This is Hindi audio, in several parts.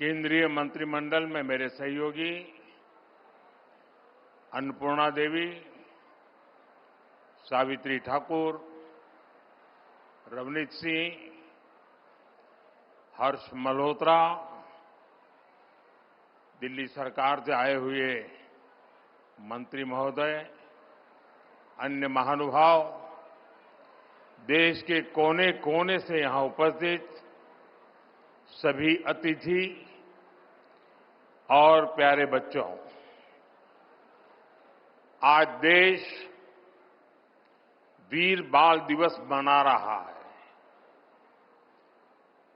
केंद्रीय मंत्रिमंडल में मेरे सहयोगी अन्नपूर्णा देवी, सावित्री ठाकुर, रवनीत सिंह, हर्ष मल्होत्रा, दिल्ली सरकार से आए हुए मंत्री महोदय, अन्य महानुभाव, देश के कोने कोने से यहां उपस्थित सभी अतिथि और प्यारे बच्चों, आज देश वीर बाल दिवस मना रहा है।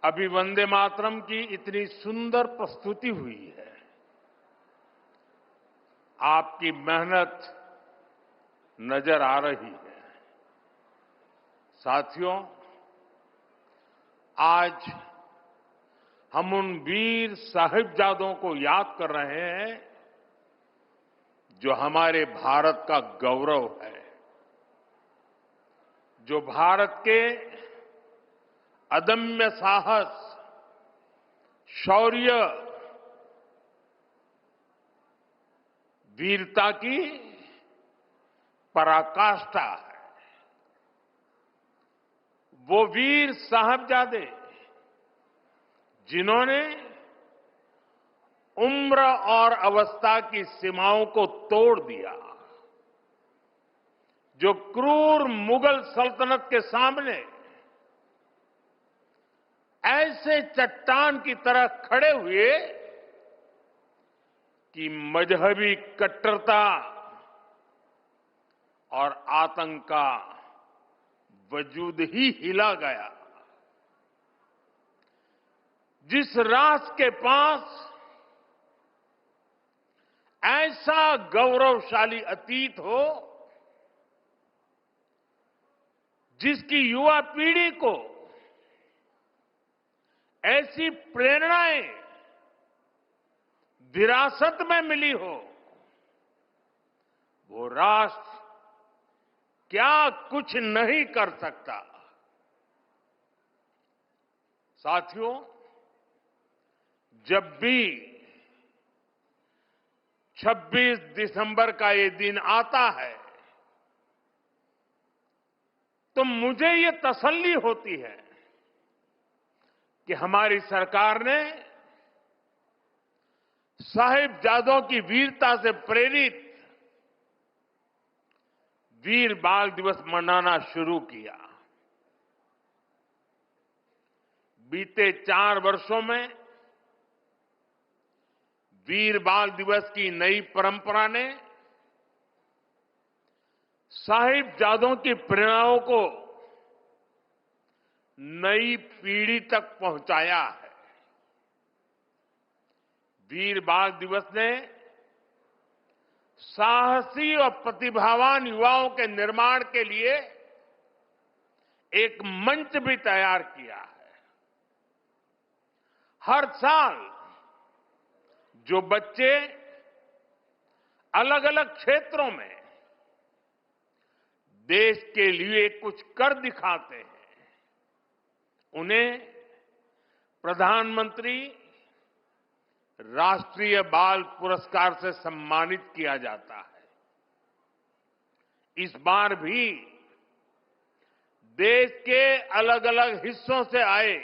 अभी वंदे मातरम की इतनी सुंदर प्रस्तुति हुई है। आपकी मेहनत नजर आ रही है। साथियों, आज हम उन वीर साहिबजादों को याद कर रहे हैं जो हमारे भारत का गौरव है, जो भारत के अदम्य साहस, शौर्य, वीरता की पराकाष्ठा है। वो वीर साहिबजादे जिन्होंने उम्र और अवस्था की सीमाओं को तोड़ दिया, जो क्रूर मुगल सल्तनत के सामने ऐसे चट्टान की तरह खड़े हुए कि मजहबी कट्टरता और आतंक का वजूद ही हिला गया। जिस राष्ट्र के पास ऐसा गौरवशाली अतीत हो, जिसकी युवा पीढ़ी को ऐसी प्रेरणाएं विरासत में मिली हो, वो राष्ट्र क्या कुछ नहीं कर सकता। साथियों, जब भी 26 दिसंबर का ये दिन आता है तो मुझे ये तसल्ली होती है कि हमारी सरकार ने साहिबजादों की वीरता से प्रेरित वीर बाल दिवस मनाना शुरू किया। बीते 4 वर्षों में वीर बाल दिवस की नई परंपरा ने साहिबजादों की प्रेरणाओं को नई पीढ़ी तक पहुंचाया है। वीर बाल दिवस ने साहसी और प्रतिभावान युवाओं के निर्माण के लिए एक मंच भी तैयार किया है। हर साल जो बच्चे अलग अलग क्षेत्रों में देश के लिए कुछ कर दिखाते हैं, उन्हें प्रधानमंत्री राष्ट्रीय बाल पुरस्कार से सम्मानित किया जाता है। इस बार भी देश के अलग अलग हिस्सों से आए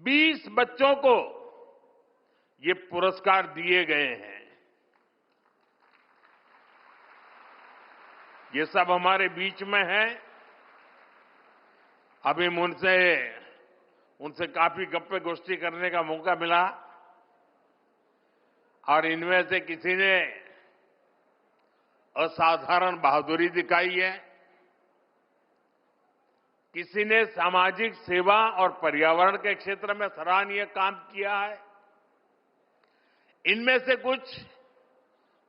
20 बच्चों को ये पुरस्कार दिए गए हैं। ये सब हमारे बीच में है। अभी उनसे काफी गप्पे गोष्ठी करने का मौका मिला और इनमें से किसी ने असाधारण बहादुरी दिखाई है, किसी ने सामाजिक सेवा और पर्यावरण के क्षेत्र में सराहनीय काम किया है। इनमें से कुछ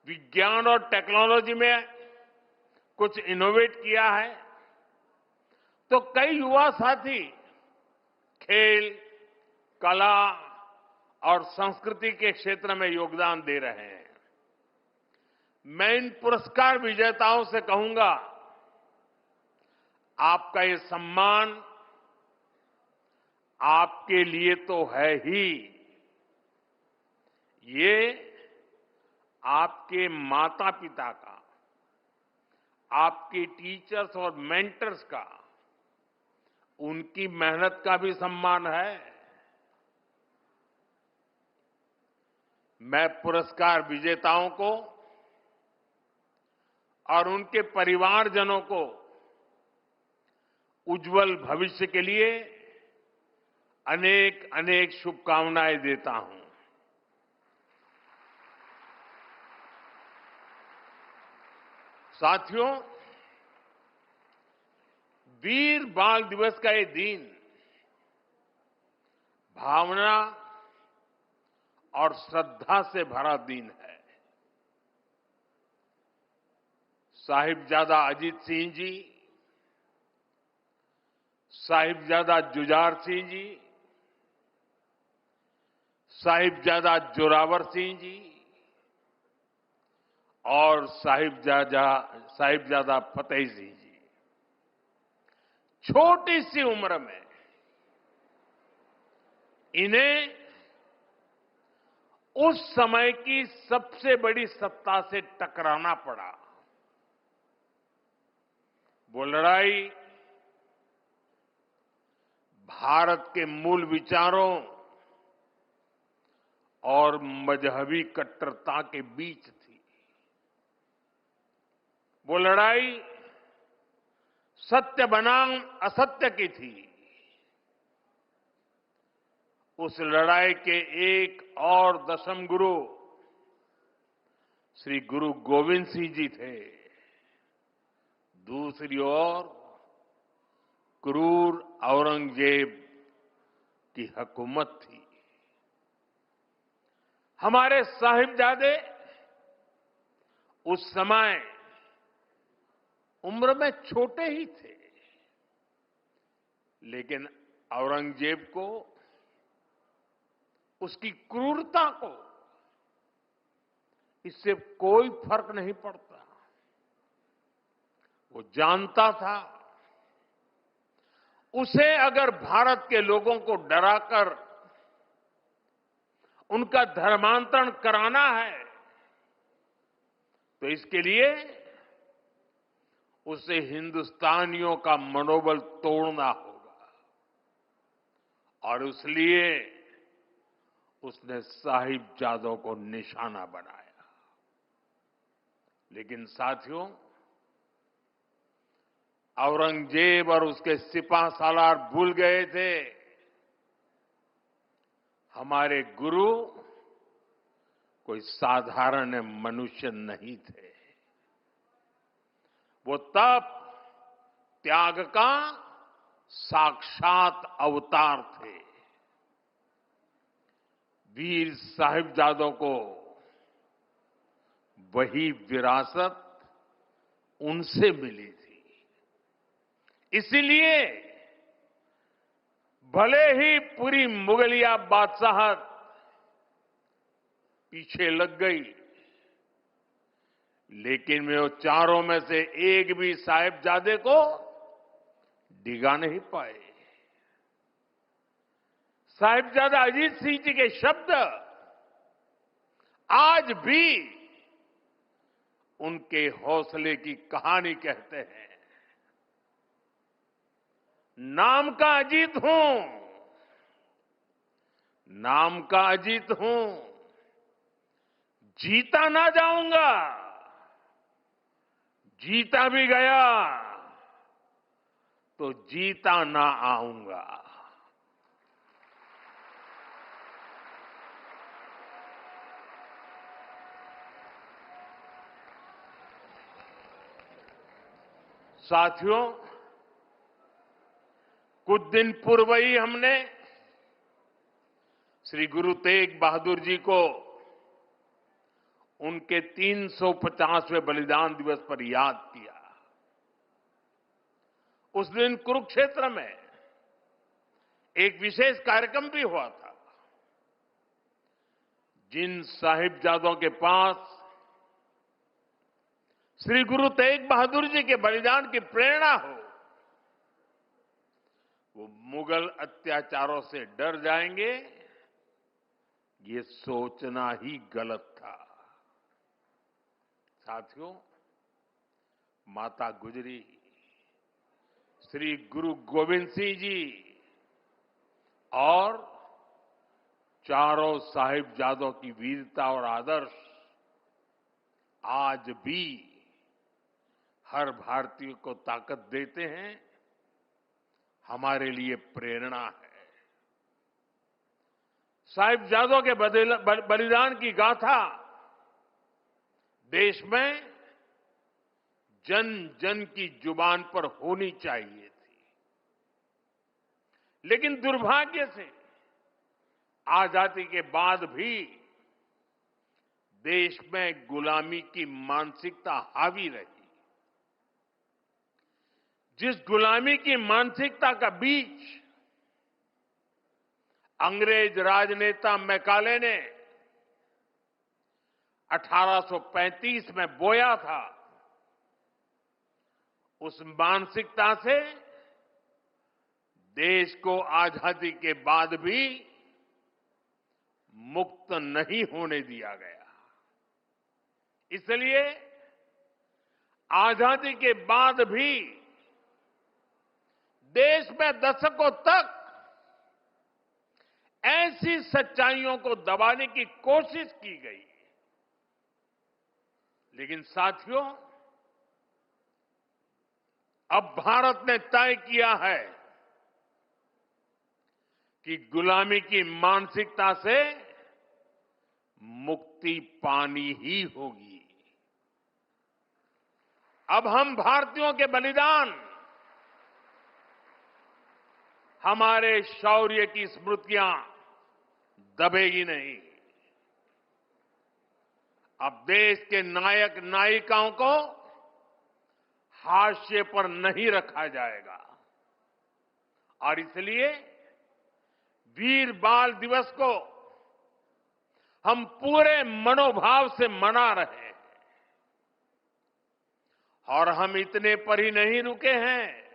विज्ञान और टेक्नोलॉजी में कुछ इनोवेट किया है, तो कई युवा साथी खेल, कला और संस्कृति के क्षेत्र में योगदान दे रहे हैं। मैं इन पुरस्कार विजेताओं से कहूंगा, आपका ये सम्मान आपके लिए तो है ही, ये आपके माता पिता का, आपके टीचर्स और मेंटर्स का, उनकी मेहनत का भी सम्मान है। मैं पुरस्कार विजेताओं को और उनके परिवारजनों को उज्जवल भविष्य के लिए अनेक अनेक शुभकामनाएं देता हूं। साथियों, वीर बाल दिवस का ये दिन भावना और श्रद्धा से भरा दिन है। साहिबजादा अजीत सिंह जी, साहिबजादा जुझार सिंह जी, साहिबजादा जोरावर सिंह जी और साहिबजादा फतेह सिंह जी छोटी सी उम्र में इन्हें उस समय की सबसे बड़ी सत्ता से टकराना पड़ा। वो लड़ाई भारत के मूल विचारों और मजहबी कट्टरता के बीच थी। वो लड़ाई सत्य बनाम असत्य की थी। उस लड़ाई के एक और दशम गुरु श्री गुरु गोविंद सिंह जी थे। दूसरी ओर क्रूर औरंगजेब की हुकूमत थी। हमारे साहिबजादे उस समय उम्र में छोटे ही थे, लेकिन औरंगजेब को, उसकी क्रूरता को इससे कोई फर्क नहीं पड़ता। वो जानता था उसे अगर भारत के लोगों को डराकर उनका धर्मांतरण कराना है तो इसके लिए उसे हिंदुस्तानियों का मनोबल तोड़ना होगा, और इसलिए उसने साहिबजादों को निशाना बनाया। लेकिन साथियों, औरंगजेब और उसके सिपह सालार भूल गए थे हमारे गुरु कोई साधारण मनुष्य नहीं थे। वो तप त्याग का साक्षात अवतार थे। वीर साहिबजादों को वही विरासत उनसे मिली थी। इसीलिए भले ही पूरी मुगलिया बादशाहत पीछे लग गई, लेकिन वे वो चारों में से एक भी साहिबजादे को डिगा नहीं पाए। साहिबजादा अजीत सिंह जी के शब्द आज भी उनके हौसले की कहानी कहते हैं। नाम का अजीत हूं, नाम का अजीत हूं, जीता ना जाऊंगा, जीता भी गया तो जीता ना आऊंगा। साथियों, कुछ दिन पूर्व ही हमने श्री गुरु तेग बहादुर जी को उनके 350वें बलिदान दिवस पर याद किया। उस दिन कुरुक्षेत्र में एक विशेष कार्यक्रम भी हुआ था। जिन साहिबजादों के पास श्री गुरु तेग बहादुर जी के बलिदान की प्रेरणा हो, वो मुगल अत्याचारों से डर जाएंगे ये सोचना ही गलत था। साथियों, माता गुजरी, श्री गुरु गोविंद सिंह जी और चारों साहिबजादों की वीरता और आदर्श आज भी हर भारतीय को ताकत देते हैं, हमारे लिए प्रेरणा है। साहिबजादों के बलिदान की गाथा देश में जन जन की जुबान पर होनी चाहिए थी, लेकिन दुर्भाग्य से आजादी के बाद भी देश में गुलामी की मानसिकता हावी रही। जिस गुलामी की मानसिकता का बीज अंग्रेज राजनेता मैकाले ने 1835 में बोया था, उस मानसिकता से देश को आजादी के बाद भी मुक्त नहीं होने दिया गया। इसलिए आजादी के बाद भी देश में दशकों तक ऐसी सच्चाइयों को दबाने की कोशिश की गई। लेकिन साथियों, अब भारत ने तय किया है कि गुलामी की मानसिकता से मुक्ति पानी ही होगी। अब हम भारतीयों के बलिदान, हमारे शौर्य की स्मृतियां दबेगी नहीं। अब देश के नायक नायिकाओं को हाशिए पर नहीं रखा जाएगा और इसलिए वीर बाल दिवस को हम पूरे मनोभाव से मना रहे हैं। और हम इतने पर ही नहीं रुके हैं।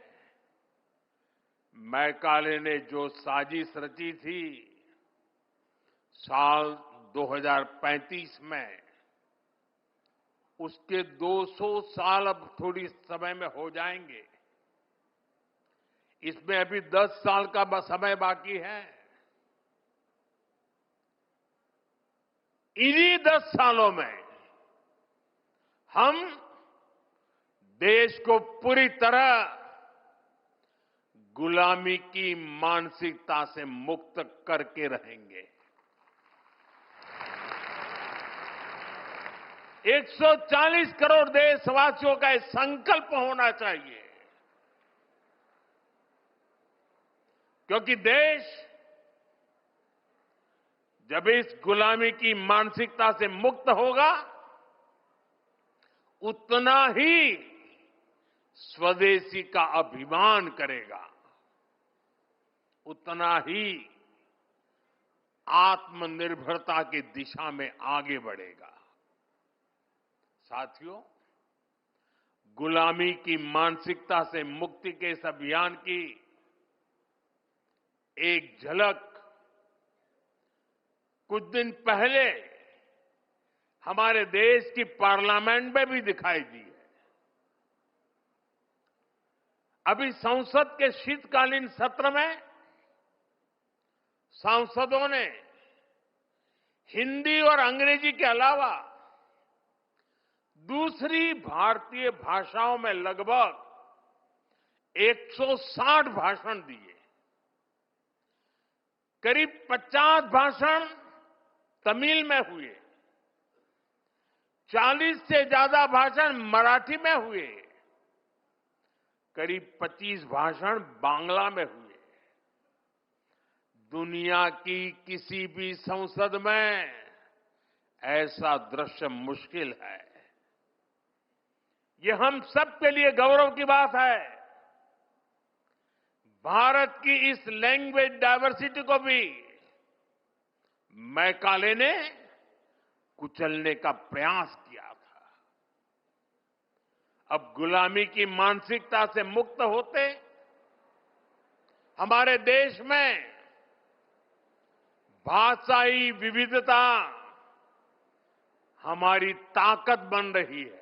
मैकाले ने जो साजिश रची थी साल 2035 में, उसके 200 साल अब थोड़ी समय में हो जाएंगे। इसमें अभी 10 साल का समय बाकी है। इन्हीं 10 सालों में हम देश को पूरी तरह गुलामी की मानसिकता से मुक्त करके रहेंगे। 140 करोड़ देशवासियों का एक संकल्प होना चाहिए, क्योंकि देश जब इस गुलामी की मानसिकता से मुक्त होगा, उतना ही स्वदेशी का अभिमान करेगा, उतना ही आत्मनिर्भरता की दिशा में आगे बढ़ेगा। साथियों, गुलामी की मानसिकता से मुक्ति के इस अभियान की एक झलक कुछ दिन पहले हमारे देश की पार्लियामेंट में भी दिखाई दी है। अभी संसद के शीतकालीन सत्र में सांसदों ने हिंदी और अंग्रेजी के अलावा दूसरी भारतीय भाषाओं में लगभग 160 भाषण दिए। करीब 50 भाषण तमिल में हुए, 40 से ज्यादा भाषण मराठी में हुए, करीब 25 भाषण बांग्ला में हुए। दुनिया की किसी भी संसद में ऐसा दृश्य मुश्किल है। ये हम सब के लिए गौरव की बात है। भारत की इस लैंग्वेज डायवर्सिटी को भी मैकाले ने कुचलने का प्रयास किया था। अब गुलामी की मानसिकता से मुक्त होते हमारे देश में भाषाई विविधता हमारी ताकत बन रही है।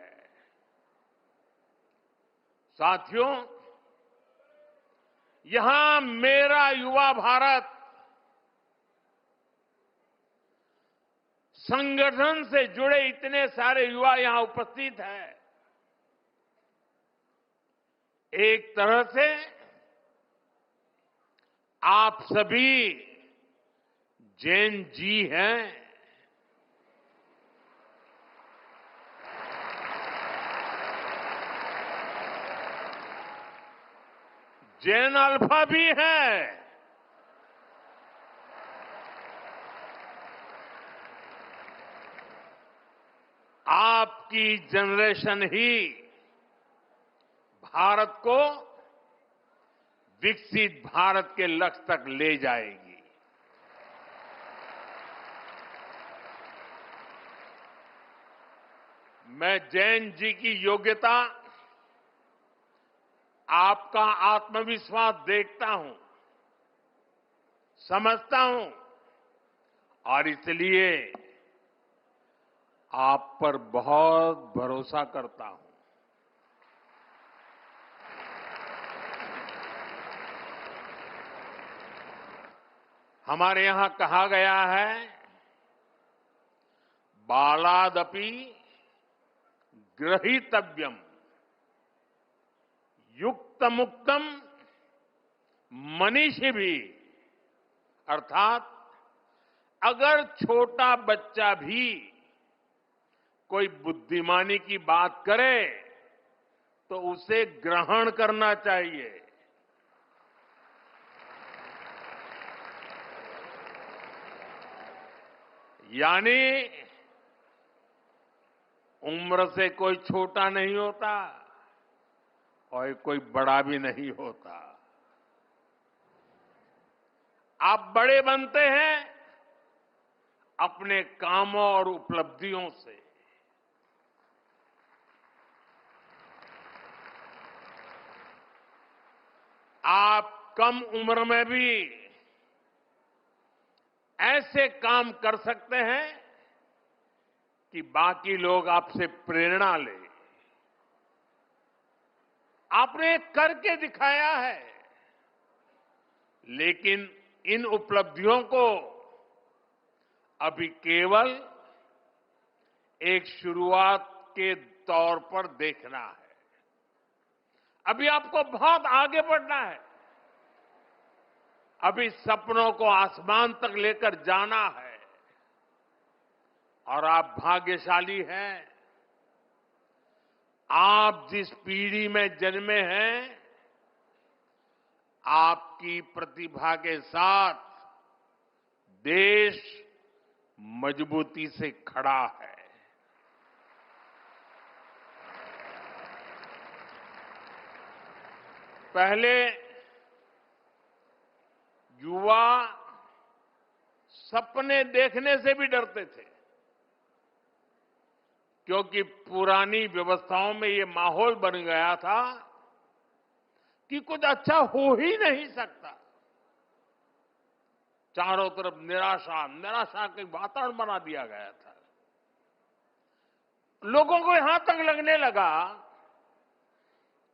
साथियों, यहां मेरा युवा भारत संगठन से जुड़े इतने सारे युवा यहां उपस्थित हैं। एक तरह से आप सभी जैन जी हैं। जैन अल्फा भी है। आपकी जनरेशन ही भारत को विकसित भारत के लक्ष्य तक ले जाएगी। मैं जैन जी की योग्यता, आपका आत्मविश्वास देखता हूं, समझता हूं और इसलिए आप पर बहुत भरोसा करता हूं। हमारे यहां कहा गया है, बालादपि ग्रहीतव्यम युक्त मुक्तम मनीषी भी, अर्थात अगर छोटा बच्चा भी कोई बुद्धिमानी की बात करे तो उसे ग्रहण करना चाहिए। यानी उम्र से कोई छोटा नहीं होता और कोई बड़ा भी नहीं होता। आप बड़े बनते हैं अपने कामों और उपलब्धियों से। आप कम उम्र में भी ऐसे काम कर सकते हैं कि बाकी लोग आपसे प्रेरणा लें। आपने करके दिखाया है, लेकिन इन उपलब्धियों को अभी केवल एक शुरुआत के तौर पर देखना है। अभी आपको बहुत आगे बढ़ना है। अभी सपनों को आसमान तक लेकर जाना है और आप भाग्यशाली हैं। आप जिस पीढ़ी में जन्मे हैं, आपकी प्रतिभा के साथ देश मजबूती से खड़ा है। पहले युवा सपने देखने से भी डरते थे, क्योंकि पुरानी व्यवस्थाओं में ये माहौल बन गया था कि कुछ अच्छा हो ही नहीं सकता। चारों तरफ निराशा निराशा के वातावरण बना दिया गया था। लोगों को यहां तक लगने लगा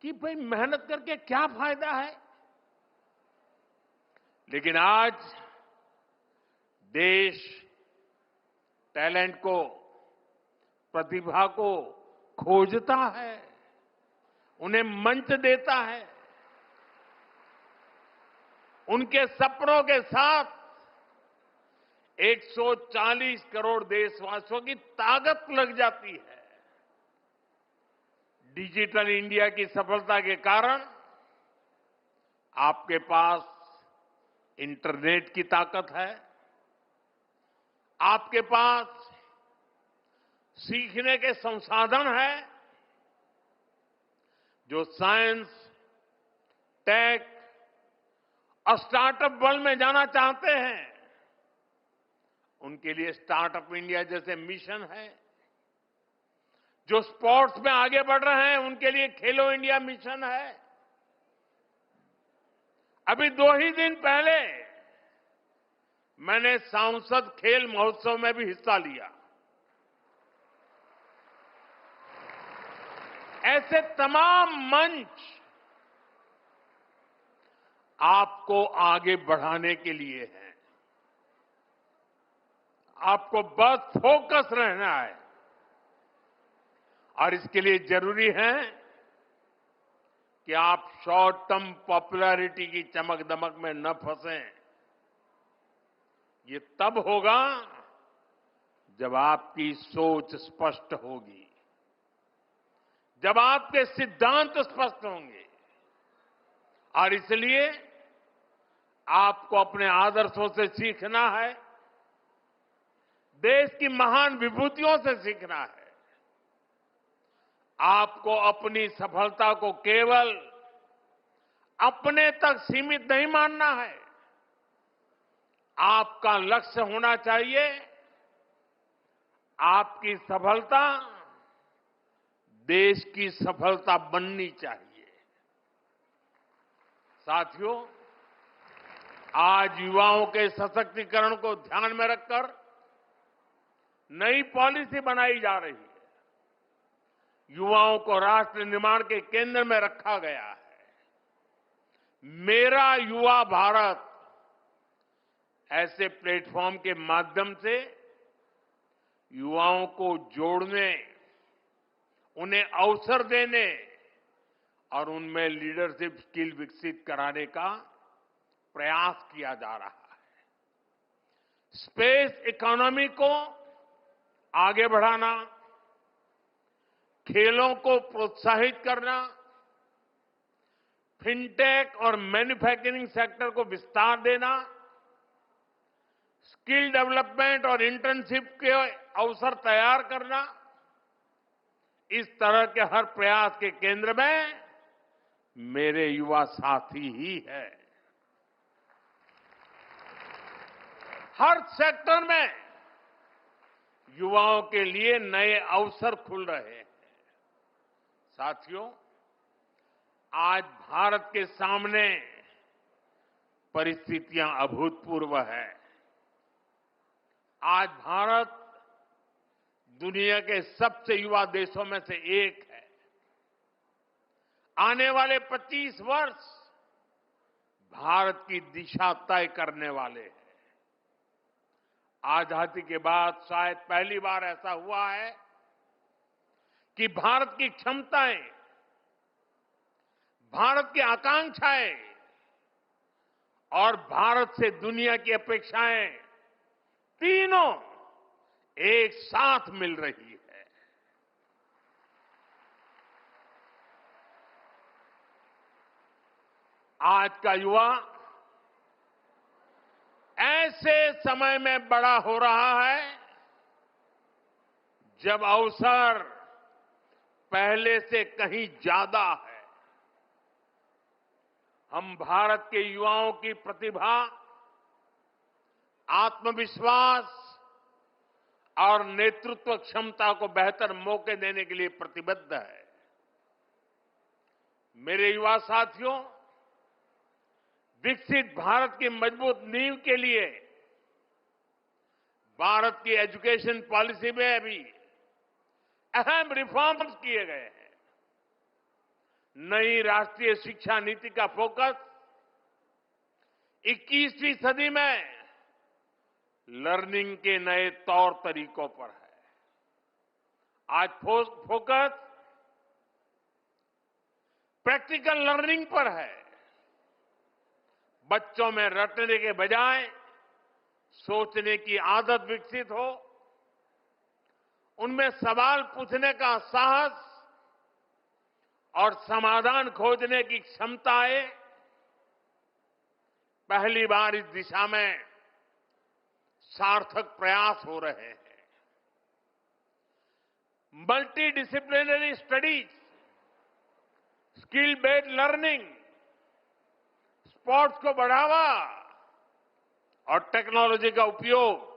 कि भाई मेहनत करके क्या फायदा है। लेकिन आज देश टैलेंट को, प्रतिभा को खोजता है, उन्हें मंच देता है। उनके सपनों के साथ 140 करोड़ देशवासियों की ताकत लग जाती है। डिजिटल इंडिया की सफलता के कारण आपके पास इंटरनेट की ताकत है, आपके पास सीखने के संसाधन हैं। जो साइंस, टेक और स्टार्टअप वर्ल्ड में जाना चाहते हैं, उनके लिए स्टार्टअप इंडिया जैसे मिशन है। जो स्पोर्ट्स में आगे बढ़ रहे हैं, उनके लिए खेलो इंडिया मिशन है। अभी 2 ही दिन पहले मैंने सांसद खेल महोत्सव में भी हिस्सा लिया। ऐसे तमाम मंच आपको आगे बढ़ाने के लिए हैं। आपको बस फोकस रहना है और इसके लिए जरूरी है कि आप शॉर्ट टर्म पॉपुलैरिटी की चमक दमक में न फंसें। ये तब होगा जब आपकी सोच स्पष्ट होगी, जब आपके सिद्धांत स्पष्ट होंगे। और इसलिए आपको अपने आदर्शों से सीखना है, देश की महान विभूतियों से सीखना है। आपको अपनी सफलता को केवल अपने तक सीमित नहीं मानना है। आपका लक्ष्य होना चाहिए, आपकी सफलता देश की सफलता बननी चाहिए। साथियों, आज युवाओं के सशक्तिकरण को ध्यान में रखकर नई पॉलिसी बनाई जा रही है। युवाओं को राष्ट्र निर्माण के केंद्र में रखा गया है। मेरा युवा भारत ऐसे प्लेटफॉर्म के माध्यम से युवाओं को जोड़ने, उन्हें अवसर देने और उनमें लीडरशिप स्किल विकसित कराने का प्रयास किया जा रहा है। स्पेस इकोनॉमी को आगे बढ़ाना, खेलों को प्रोत्साहित करना, फिनटेक और मैन्युफैक्चरिंग सेक्टर को विस्तार देना, स्किल डेवलपमेंट और इंटर्नशिप के अवसर तैयार करना, इस तरह के हर प्रयास के केंद्र में मेरे युवा साथी ही है। हर सेक्टर में युवाओं के लिए नए अवसर खुल रहे हैं। साथियों, आज भारत के सामने परिस्थितियां अभूतपूर्व है। आज भारत दुनिया के सबसे युवा देशों में से एक है। आने वाले 25 वर्ष भारत की दिशा तय करने वाले हैं। आजादी के बाद शायद पहली बार ऐसा हुआ है कि भारत की क्षमताएं, भारत की आकांक्षाएं और भारत से दुनिया की अपेक्षाएं तीनों एक साथ मिल रही है। आज का युवा ऐसे समय में बड़ा हो रहा है जब अवसर पहले से कहीं ज्यादा है। हम भारत के युवाओं की प्रतिभा, आत्मविश्वास और नेतृत्व क्षमता को बेहतर मौके देने के लिए प्रतिबद्ध है। मेरे युवा साथियों, विकसित भारत की मजबूत नींव के लिए भारत की एजुकेशन पॉलिसी में भी अहम रिफॉर्म्स किए गए हैं। नई राष्ट्रीय शिक्षा नीति का फोकस 21वीं सदी में लर्निंग के नए तौर तरीकों पर है। आज फोकस प्रैक्टिकल लर्निंग पर है। बच्चों में रटने के बजाय सोचने की आदत विकसित हो, उनमें सवाल पूछने का साहस और समाधान खोजने की क्षमता आए। पहली बार इस दिशा में सार्थक प्रयास हो रहे हैं। Multi disciplinary studies, skill based learning, sports को बढ़ावा और टेक्नोलॉजी का उपयोग,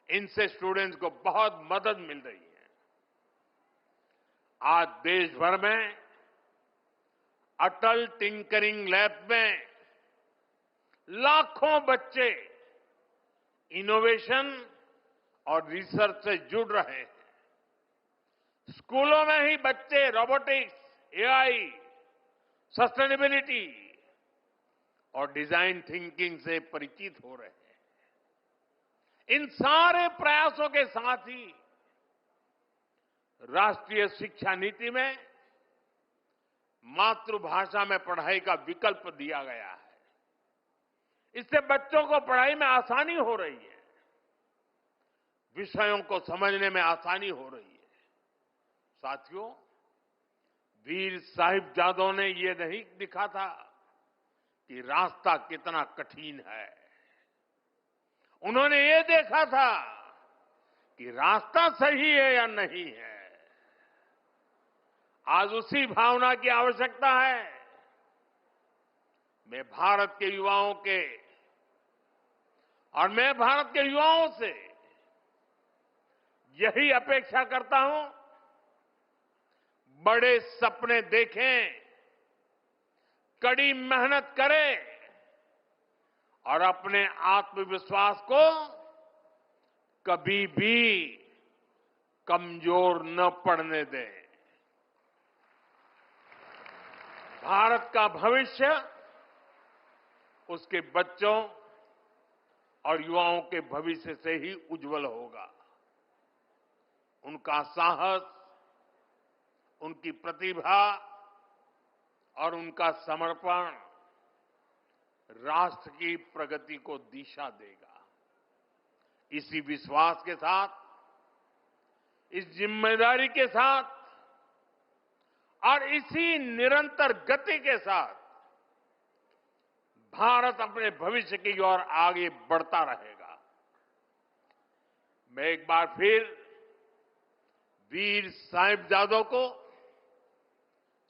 इनसे स्टूडेंट्स को बहुत मदद मिल रही है। आज देश भर में अटल टिंकरिंग लैब में लाखों बच्चे इनोवेशन और रिसर्च से जुड़ रहे हैं। स्कूलों में ही बच्चे रोबोटिक्स, एआई, सस्टेनेबिलिटी और डिजाइन थिंकिंग से परिचित हो रहे हैं। इन सारे प्रयासों के साथ ही राष्ट्रीय शिक्षा नीति में मातृभाषा में पढ़ाई का विकल्प दिया गया है। इससे बच्चों को पढ़ाई में आसानी हो रही है, विषयों को समझने में आसानी हो रही है। साथियों, वीर साहिबजादों ने ये नहीं दिखा था कि रास्ता कितना कठिन है। उन्होंने ये देखा था कि रास्ता सही है या नहीं है। आज उसी भावना की आवश्यकता है। मैं भारत के युवाओं से यही अपेक्षा करता हूं, बड़े सपने देखें, कड़ी मेहनत करें और अपने आत्मविश्वास को कभी भी कमजोर न पड़ने दें। भारत का भविष्य उसके बच्चों और युवाओं के भविष्य से ही उज्जवल होगा। उनका साहस, उनकी प्रतिभा और उनका समर्पण राष्ट्र की प्रगति को दिशा देगा। इसी विश्वास के साथ, इस जिम्मेदारी के साथ और इसी निरंतर गति के साथ भारत अपने भविष्य की ओर आगे बढ़ता रहेगा। मैं एक बार फिर वीर साहिबजादों को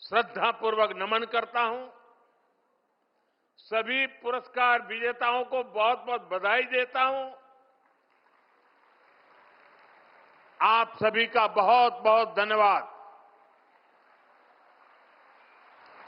श्रद्धापूर्वक नमन करता हूं। सभी पुरस्कार विजेताओं को बहुत बहुत बधाई देता हूं। आप सभी का बहुत बहुत धन्यवाद।